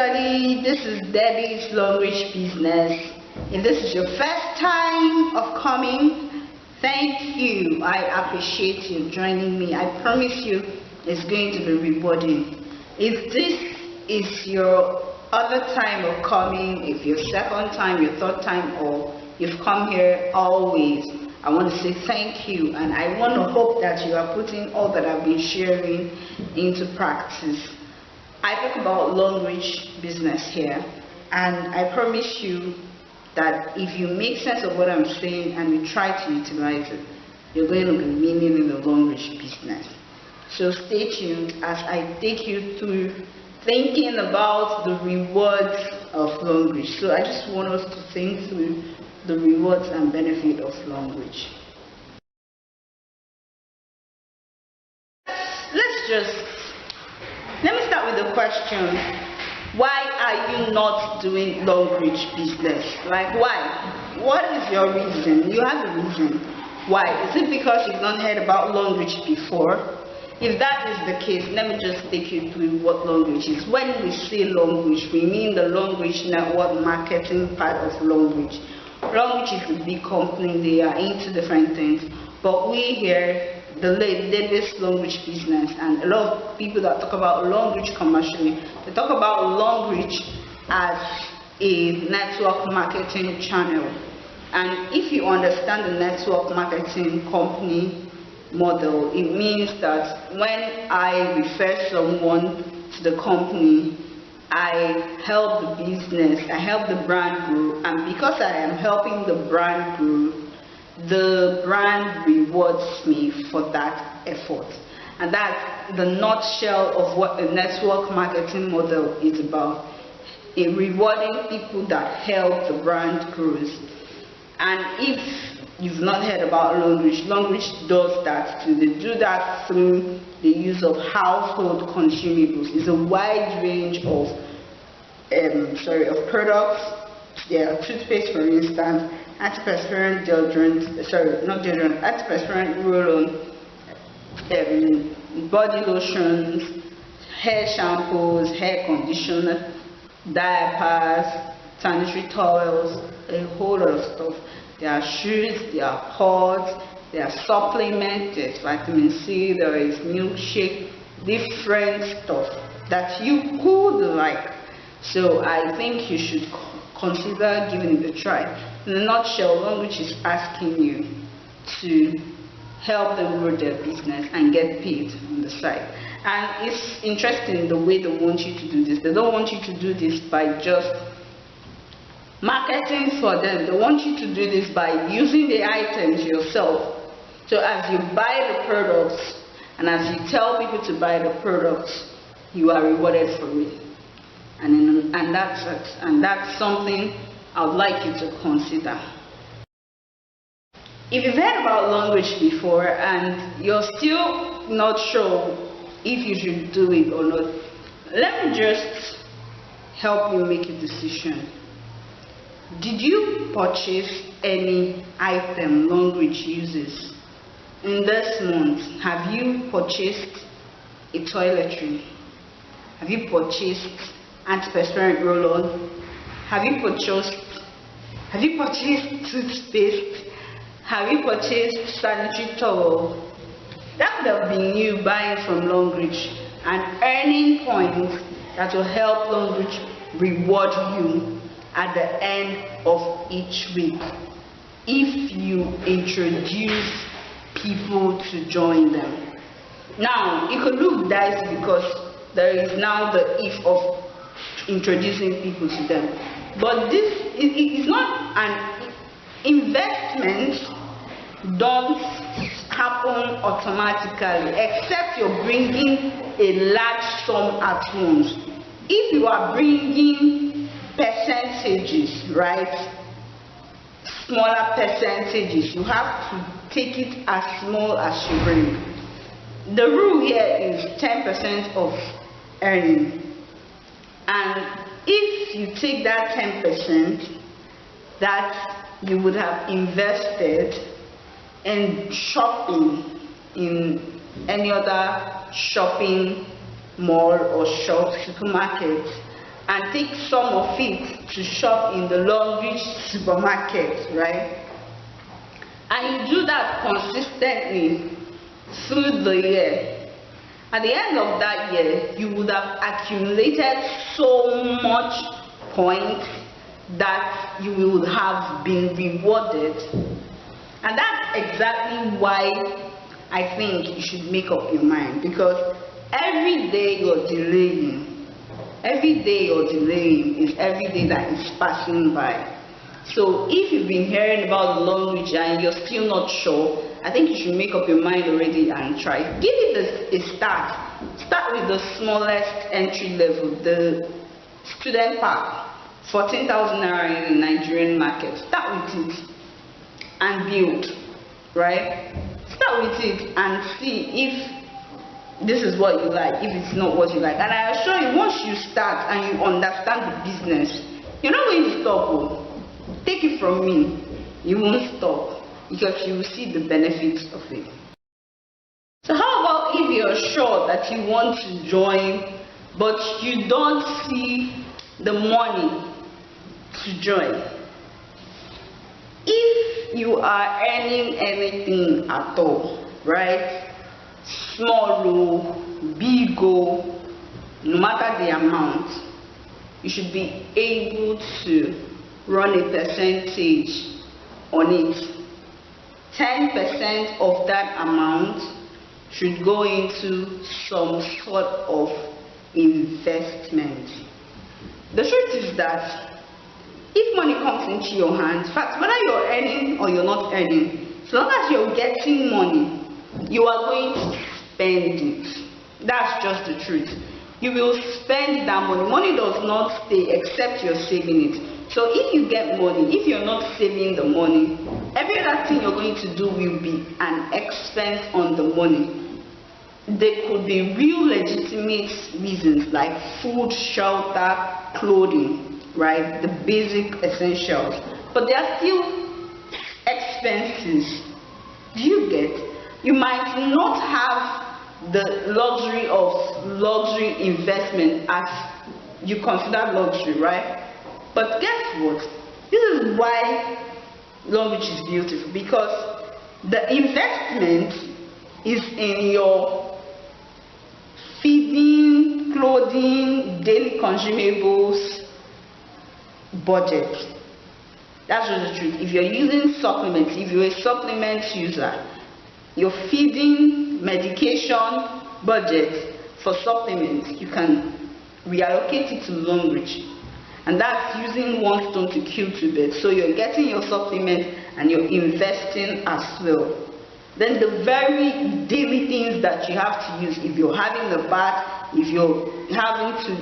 everybody, this is Debbie's Longrich Business. If this is your first time of coming, thank you. I appreciate you joining me. I promise you it's going to be rewarding. If this is your other time of coming, if your second time, your third time, or you've come here always, I want to say thank you, and I want to hope that you are putting all that I've been sharing into practice. I talk about Longrich business here, and I promise you that if you make sense of what I'm saying and you try to utilize it, you're going to be winning in the Longrich business. So stay tuned as I take you through thinking about the rewards of Longrich. So I just want us to think through the rewards and benefit of Longrich. Let me start with the question, why are you not doing Longrich business? Like, why? What is your reason? You have a reason. Why? Is it because you've not heard about Longrich before? If that is the case, let me just take you through what Longrich is. When we say Longrich, we mean the Longrich network marketing part of Longrich. Longrich is a big company, they are into different things, but we here, the latest Longrich business, and a lot of people that talk about Longrich commercially, they talk about Longrich as a network marketing channel. And if you understand the network marketing company model, it means that when I refer someone to the company, I help the business, I help the brand grow, and because I am helping the brand grow, the brand rewards me for that effort. And that's the nutshell of what the network marketing model is about, in rewarding people that help the brand grow. And if you've not heard about Longrich, Longrich does that too. They do that through the use of household consumables. It's a wide range of products. There are toothpaste, for instance, antiperspirant deodorant, antiperspirant roll-on, body lotions, hair shampoos, hair conditioner, diapers, sanitary towels, a whole lot of stuff. There are shoes, there are pods, there are supplements, there's vitamin C, there is milkshake, different stuff that you could like. So I think you should consider giving it a try. In a nutshell, Longrich is asking you to help them grow their business and get paid on the side. And it's interesting the way they want you to do this. They don't want you to do this by just marketing for them. They want you to do this by using the items yourself. So as you buy the products and as you tell people to buy the products, you are rewarded for it. And that's something I would like you to consider. If you've heard about Longrich before and you're still not sure if you should do it or not, let me just help you make a decision. Did you purchase any item Longrich uses in this month? Have you purchased a toiletry? Have you purchased antiperspirant roll-on? Have you purchased toothpaste? Have you purchased sanitary towel? That would have been you buying from Longrich, an earning point that will help Longrich reward you at the end of each week if you introduce people to join them. Now, it could look dicey because there is now the if of introducing people to them, but this is not an investment. Don't happen automatically except you're bringing a large sum at once. If you are bringing percentages, right, smaller percentages, you have to take it as small as you bring. The rule here is 10% of earning. And if you take that 10% that you would have invested in shopping in any other shopping mall or supermarket, and take some of it to shop in the Longrich supermarket, right? And you do that consistently through the year. At the end of that year, you would have accumulated so much points that you would have been rewarded. And that's exactly why I think you should make up your mind, because every day you're delaying, is every day that is passing by. So if you've been hearing about the Longrich and you're still not sure, I think you should make up your mind already and try. Give it a start. Start with the smallest entry level, the student pack, 14,000 naira in the Nigerian market. Start with it and build, right? Start with it and see if this is what you like, if it's not what you like. And I assure you, once you start and you understand the business, you're not going to stop. Oh. Take it from me, you won't stop, because you will see the benefits of it. So how about if you're sure that you want to join, but you don't see the money to join? If you are earning anything at all, right? Small or big or no matter the amount, you should be able to run a percentage on it. 10% of that amount should go into some sort of investment. The truth is that if money comes into your hands, in fact, whether you're earning or you're not earning, so long as you're getting money, you are going to spend it. That's just the truth. You will spend that money. Money does not stay except you're saving it. So if you get money, if you're not saving the money, every other thing you're going to do will be an expense on the money. There could be real legitimate reasons like food, shelter, clothing, right? The basic essentials. But there are still expenses. Do you get? You might not have the luxury of luxury investment as you consider luxury, right? But guess what? This is why Longrich is beautiful, because the investment is in your feeding, clothing, daily consumables budget. That's just the truth. If you're using supplements, if you're a supplement user, your feeding, medication budget for supplements, you can reallocate it to Longrich. And that's using one stone to kill two birds. So you're getting your supplement and you're investing as well. Then the very daily things that you have to use, if you're having a bath, if you're having to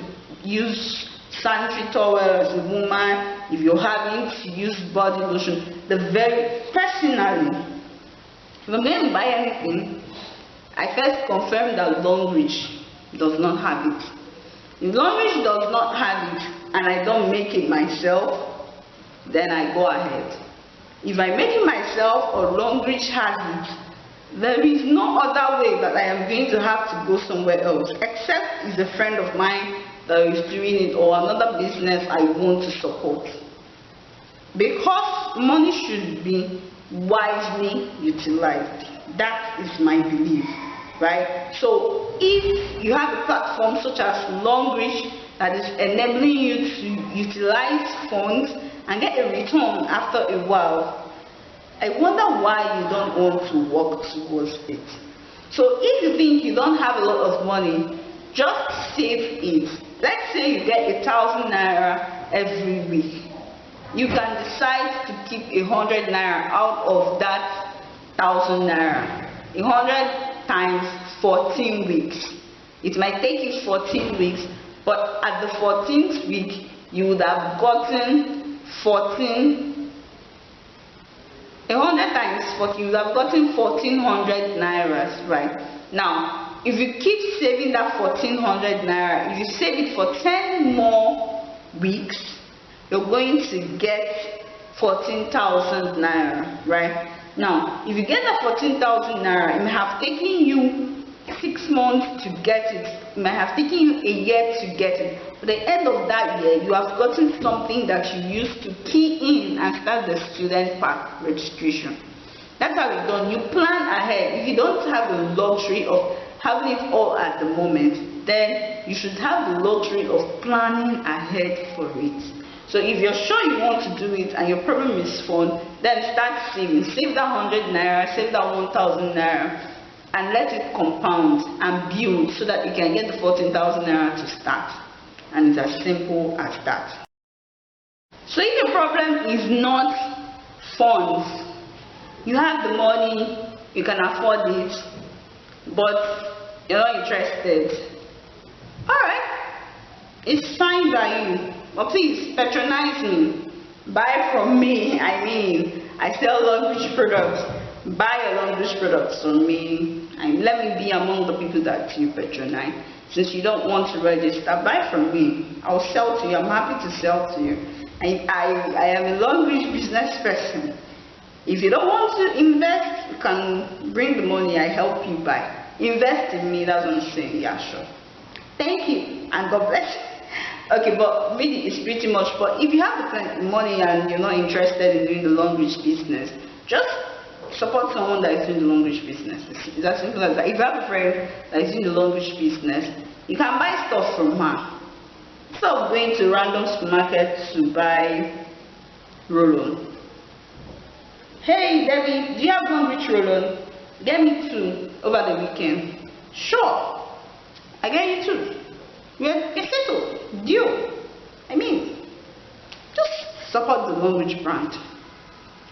use sanitary towel as a woman, if you're having to use body lotion, the very personally, if I'm going to buy anything, I first confirm that Longrich does not have it. If Longrich does not have it and I don't make it myself, then I go ahead. If I make it myself or Longrich has it, there is no other way that I am going to have to go somewhere else, except it's a friend of mine that is doing it or another business I want to support. Because money should be wisely utilized. That is my belief. Right? So if you have a platform such as Longrich that is enabling you to utilize funds and get a return after a while, I wonder why you don't want to work towards it. So if you think you don't have a lot of money, just save it. Let's say you get 1,000 naira every week. You can decide to keep 100 naira out of that 1,000 naira. 100 times 14 weeks. It might take you 14 weeks, but at the 14th week, you would have gotten 100 times 14, you would have gotten 1,400 nairas, right? Now, if you keep saving that 1,400 naira, if you save it for 10 more weeks, you're going to get 14,000 naira, right? Now, if you get that 14,000 naira, it may have taken you 6 months to get it. It might have taken you a year to get it. At the end of that year, you have gotten something that you used to key in and start the student pack registration. That's how it's done. You plan ahead. If you don't have the luxury of having it all at the moment, then you should have the luxury of planning ahead for it. So if you're sure you want to do it and your problem is fun, then start saving. Save that 100 naira, save that 1,000 naira, and let it compound and build so that you can get the 14,000 naira to start. And it's as simple as that. So if your problem is not funds, you have the money, you can afford it, but you're not interested, alright, it's fine by you, but please patronize me. Buy from me. I sell Longrich products. Buy your Longrich products from me and let me be among the people that you patronize. Since you don't want to register, buy from me. I'll sell to you. I'm happy to sell to you. I am a Longrich business person. If you don't want to invest, you can bring the money. I help you buy. Invest in me. That's what I'm saying. Yeah, sure. Thank you and God bless you. Okay, but really it's pretty much. But if you have the money and you're not interested in doing the Longrich business, just support someone that is doing the Longrich business. It's as simple as that. If you have a friend that is doing the Longrich business, you can buy stuff from her. Instead of going to random supermarket to buy roll-on. Hey Debbie, do you have Longrich roll-on? Get me 2 over the weekend. Sure, I get you 2. We're settled. Deal. Just support the Longrich brand,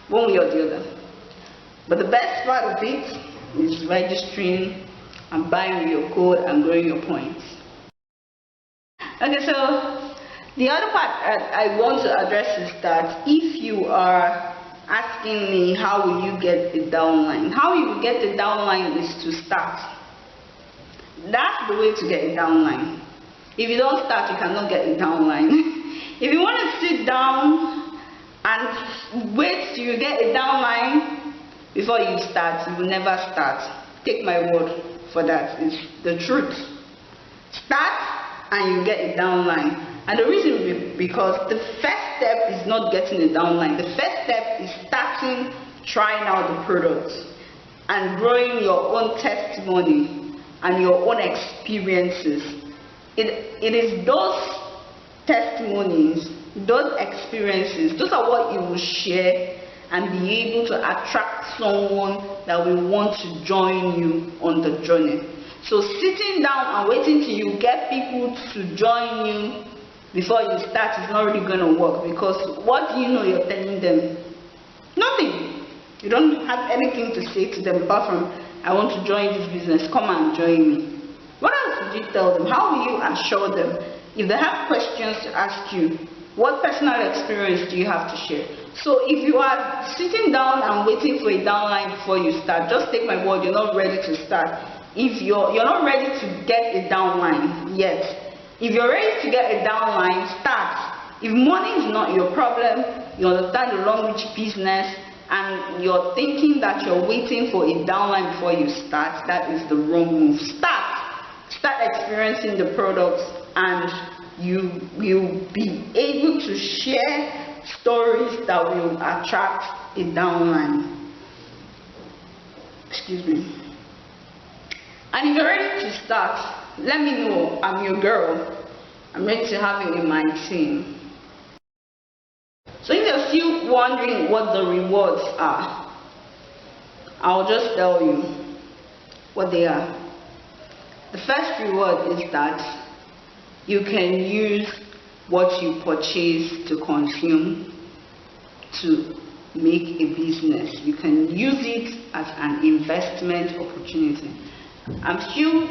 one way or the other. But the best part of it is registering and buying your code and growing your points. Okay, so the other part I want to address is that if you are asking me how will you get a downline, how you will get a downline is to start. That's the way to get a downline. If you don't start, you cannot get a downline. If you want to sit down and wait till you get a downline before you start, you will never start. Take my word for that. It's the truth. Start and you get a downline. And the reason because the first step is not getting a downline. The first step is starting, trying out the product and growing your own testimony and your own experiences. It is those testimonies, those experiences, those are what you will share and be able to attract someone that will want to join you on the journey. So sitting down and waiting till you get people to join you before you start is not really going to work, because what do you know you're telling them? Nothing. You don't have anything to say to them apart from, I want to join this business, come and join me. What else would you tell them? How will you assure them? If they have questions to ask you, what personal experience do you have to share? So if you are sitting down and waiting for a downline before you start, just take my word, you're not ready to start. If you're not ready to get a downline yet, if you're ready to get a downline, start. If money is not your problem, you understand the Longrich business, and you're thinking that you're waiting for a downline before you start, that is the wrong move. Start experiencing the products, and you will be able to share stories that will attract a downline. Excuse me. And if you're ready to start, let me know. I'm your girl. I'm ready to have you in my team. So if you're still wondering what the rewards are, I'll just tell you what they are. The first reward is that you can use what you purchase to consume to make a business. You can use it as an investment opportunity. I'm still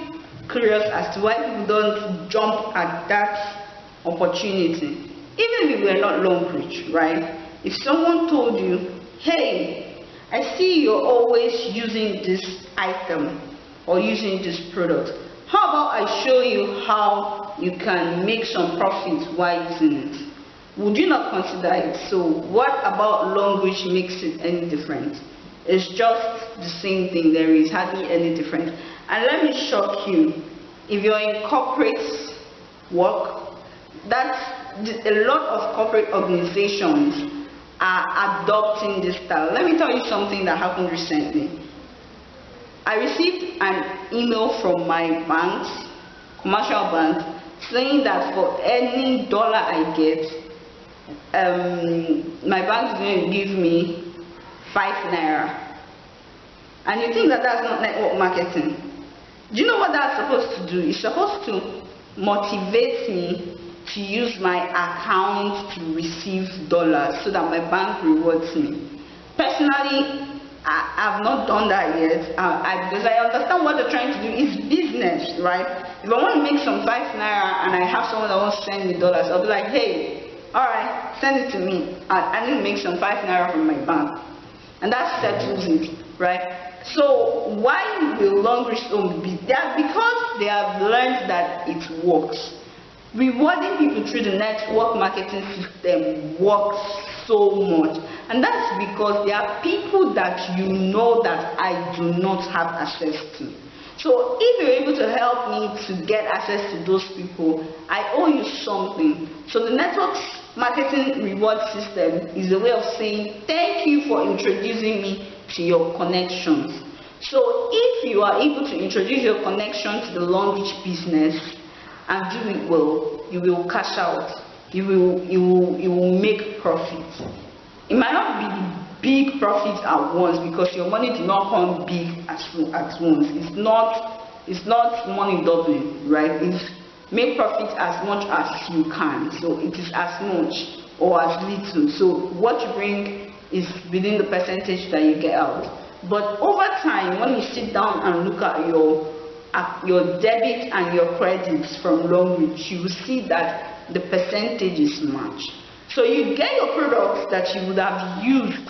curious as to why people don't jump at that opportunity. Even if we're not Longrich, right? If someone told you, hey, I see you're always using this item or using this product, how about I show you how you can make some profits while using it? Would you not consider it? So what about Longrich makes it any different? It's just the same thing. There is hardly any difference. And let me shock you, if you're in corporate work, a lot of corporate organizations are adopting this style. Let me tell you something that happened recently. I received an email from my banks, commercial banks, saying that for any dollar I get, my bank is going to give me 5 naira. And you think that that's not network marketing? Do you know what that's supposed to do? It's supposed to motivate me to use my account to receive dollars so that my bank rewards me. Personally, I've not done that yet because I understand what they're trying to do is business, right? If I want to make some 5 naira and I have someone that wants to send me dollars, I'll be like, hey, alright, send it to me. I need to make some 5 naira from my bank. And that settles it, right? So why will Longrich be there? Because they have learned that it works. Rewarding people through the network marketing system works so much, and that's because there are people that you know that I do not have access to. So if you're able to help me to get access to those people, I owe you something. So the network marketing reward system is a way of saying thank you for introducing me to your connections. So if you are able to introduce your connection to the Longrich business and do it well, you will cash out. You will make profit. It might not be big profits at once because your money did not come big at once. It's not money doubling, right? It's make profit as much as you can. So it is as much or as little. So what you bring is within the percentage that you get out. But over time, when you sit down and look at your debit and your credits from Longrich, you will see that the percentages match. So you get your products that you would have used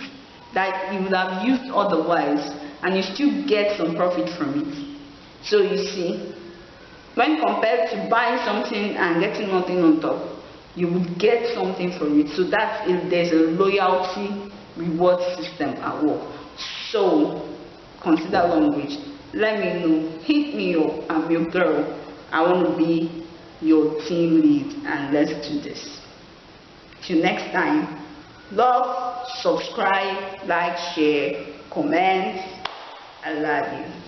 otherwise, and you still get some profit from it. So you see, when compared to buying something and getting nothing on top, you would get something from it. So that is, there's a loyalty reward system at work. So consider Longrich. Let me know, hit me up, I'm your girl. I want to be your team lead, and let's do this. Till next time, love, subscribe, like, share, comment. I love you.